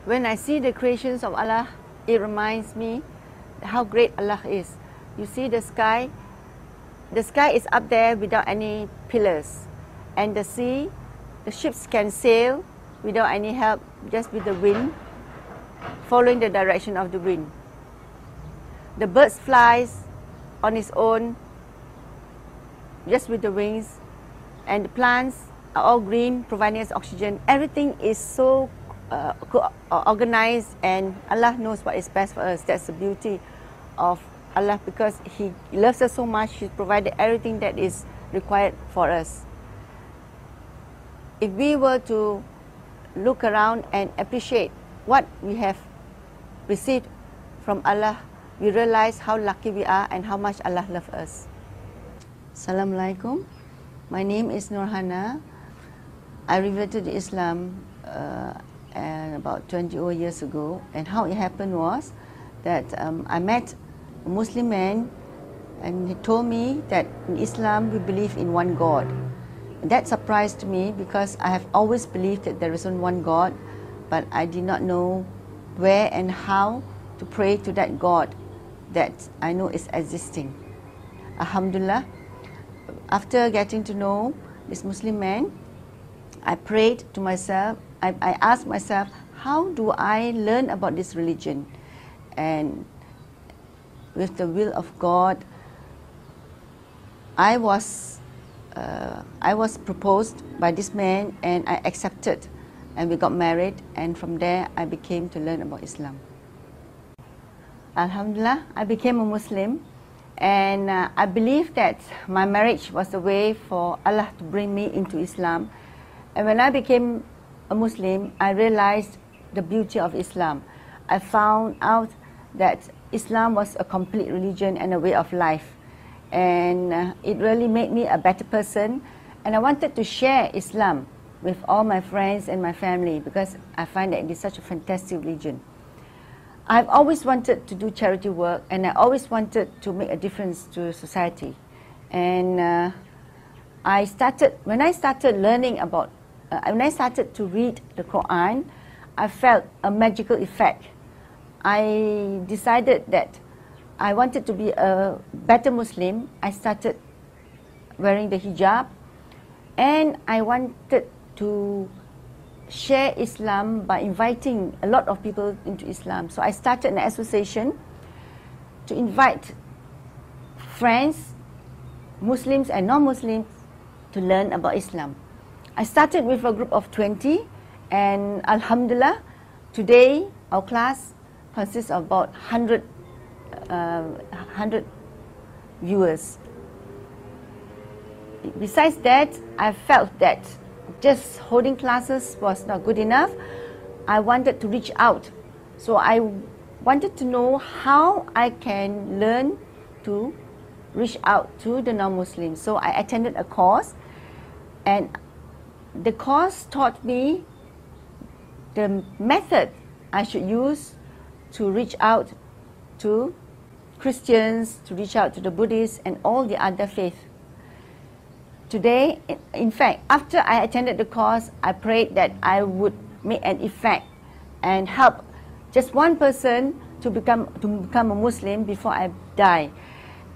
When I see the creations of Allah, it reminds me how great Allah is. You see the sky is up there without any pillars. And the sea, the ships can sail without any help, just with the wind, following the direction of the wind. The birds flies on its own, just with the wings. And the plants are all green, providing us oxygen. Everything is so organized, and Allah knows what is best for us. That's the beauty of Allah, because He loves us so much. He provided everything that is required for us. If we were to look around and appreciate what we have received from Allah, we realize how lucky we are and how much Allah loves us. Assalamu alaikum. My name is Norhana. I reverted to Islam about 20 years ago, and how it happened was that I met a Muslim man, and he told me that in Islam we believe in one God. That surprised me, because I have always believed that there is only one God, but I did not know where and how to pray to that God that I know is existing. Alhamdulillah, after getting to know this Muslim man, I prayed to myself. I asked myself, how do I learn about this religion? And with the will of God, I was proposed by this man, and I accepted, and we got married, and from there I became to learn about Islam. Alhamdulillah, I became a Muslim, and I believe that my marriage was a way for Allah to bring me into Islam. And when I became a Muslim, I realized the beauty of Islam. I found out that Islam was a complete religion and a way of life. And it really made me a better person. And I wanted to share Islam with all my friends and my family, because I find that it is such a fantastic religion. I've always wanted to do charity work, and I always wanted to make a difference to society. And when I started to read the Quran, I felt a magical effect. I decided that I wanted to be a better Muslim. I started wearing the hijab, and I wanted to share Islam by inviting a lot of people into Islam. So I started an association to invite friends, Muslims and non-Muslims, to learn about Islam. I started with a group of 20, and Alhamdulillah, today our class consists of about 100 viewers. Besides that, I felt that just holding classes was not good enough. I wanted to reach out. So I wanted to know how I can learn to reach out to the non-Muslims. So I attended a course, and the course taught me the method I should use to reach out to Christians, to reach out to the Buddhists and all the other faiths. Today, in fact, after I attended the course, I prayed that I would make an effect and help just one person to become a Muslim before I die.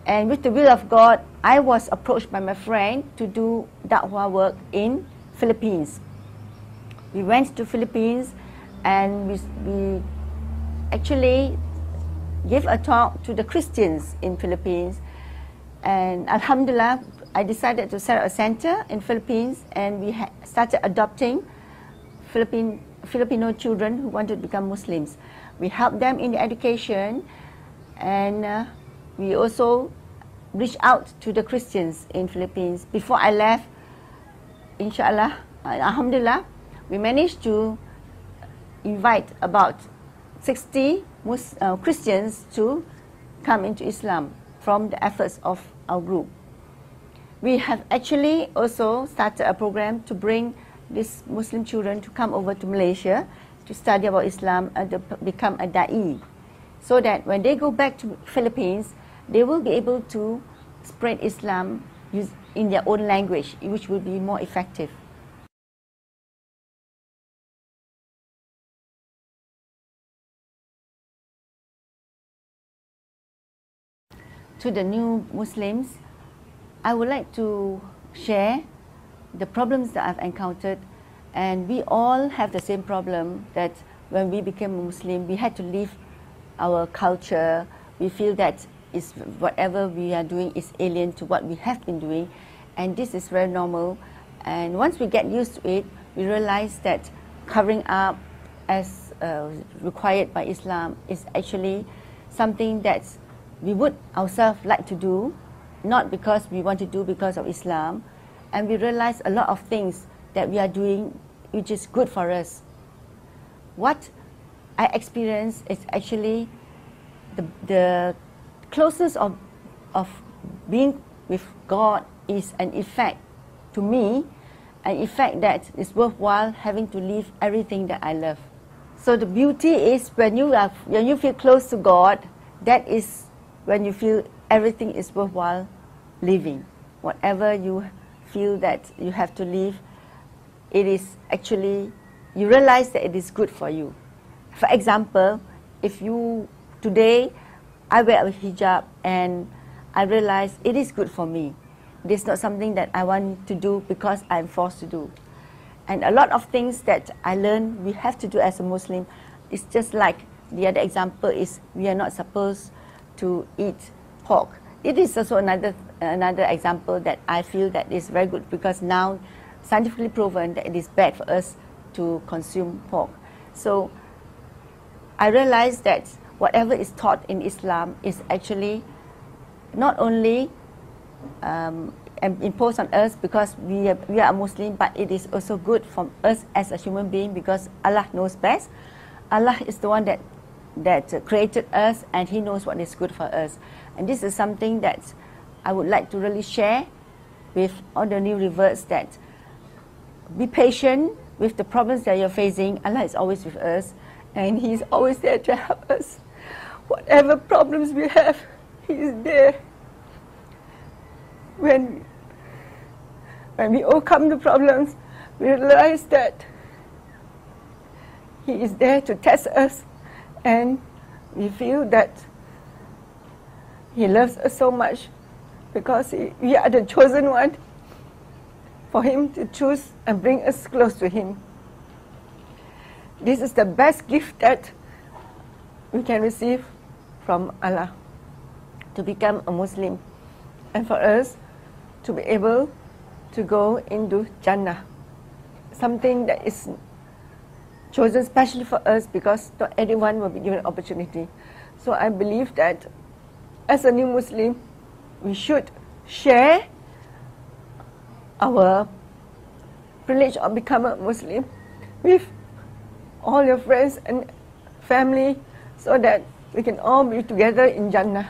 And with the will of God, I was approached by my friend to do da'wah work in Philippines. We went to Philippines, and we actually gave a talk to the Christians in Philippines. And Alhamdulillah, I decided to set up a center in Philippines, and we started adopting Filipino children who wanted to become Muslims. We helped them in their education, and we also reached out to the Christians in Philippines. Before I left, inshallah, alhamdulillah, we managed to invite about 60 Christians to come into Islam from the efforts of our group. We have actually also started a program to bring these Muslim children to come over to Malaysia to study about Islam and to become a da'i, so that when they go back to Philippines, they will be able to spread Islam in their own language, which will be more effective. to the new Muslims, I would like to share the problems that I've encountered, and we all have the same problem that when we became a Muslim, we had to leave our culture. We feel that is whatever we are doing is alien to what we have been doing, and this is very normal. And once we get used to it, we realize that covering up as required by Islam is actually something that we would ourselves like to do, not because we want to do because of Islam. And we realize a lot of things that we are doing which is good for us. What I experienced is actually the closeness of being with God is an effect to me, an effect that is worthwhile having to leave everything that I love. So the beauty is when you feel close to God, that is when you feel everything is worthwhile living. Whatever you feel that you have to leave, it is actually, you realize that it is good for you. For example, if you, today, I wear a hijab and I realize it is good for me. It is not something that I want to do because I'm forced to do. And a lot of things that I learned we have to do as a Muslim. It's just like the other example is we are not supposed to eat pork. It is also another example that I feel that is very good because now scientifically proven that it is bad for us to consume pork. So I realized that whatever is taught in Islam is actually not only imposed on us because we are a Muslim, but it is also good for us as a human being because Allah knows best. Allah is the one that created us, and He knows what is good for us. And this is something that I would like to really share with all the new reverts, that be patient with the problems that you're facing. Allah is always with us, and He's always there to help us. Whatever problems we have, He is there. When we overcome the problems, we realize that He is there to test us, and we feel that He loves us so much because we are the chosen one for Him to choose and bring us close to Him. This is the best gift that we can receive from Allah, to become a Muslim, and for us to be able to go into Jannah, something that is chosen specially for us because not everyone will be given an opportunity. So I believe that as a new Muslim, we should share our privilege of becoming a Muslim with all your friends and family so that we can all be together in Jannah.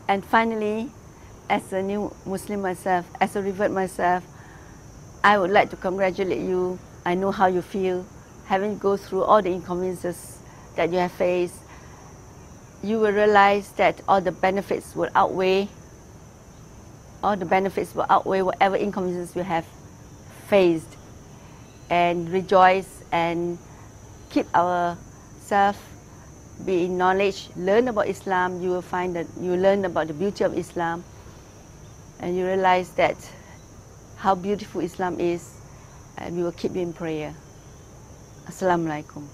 And finally, as a new Muslim myself, as a revert myself, I would like to congratulate you. I know how you feel, having to go through all the inconveniences that you have faced. You will realize that all the benefits will outweigh whatever inconveniences you have faced. And rejoice and keep ourselves, be in knowledge, learn about Islam. You will find that you learn about the beauty of Islam, and you realize that how beautiful Islam is, and we will keep you in prayer. Assalamu alaikum.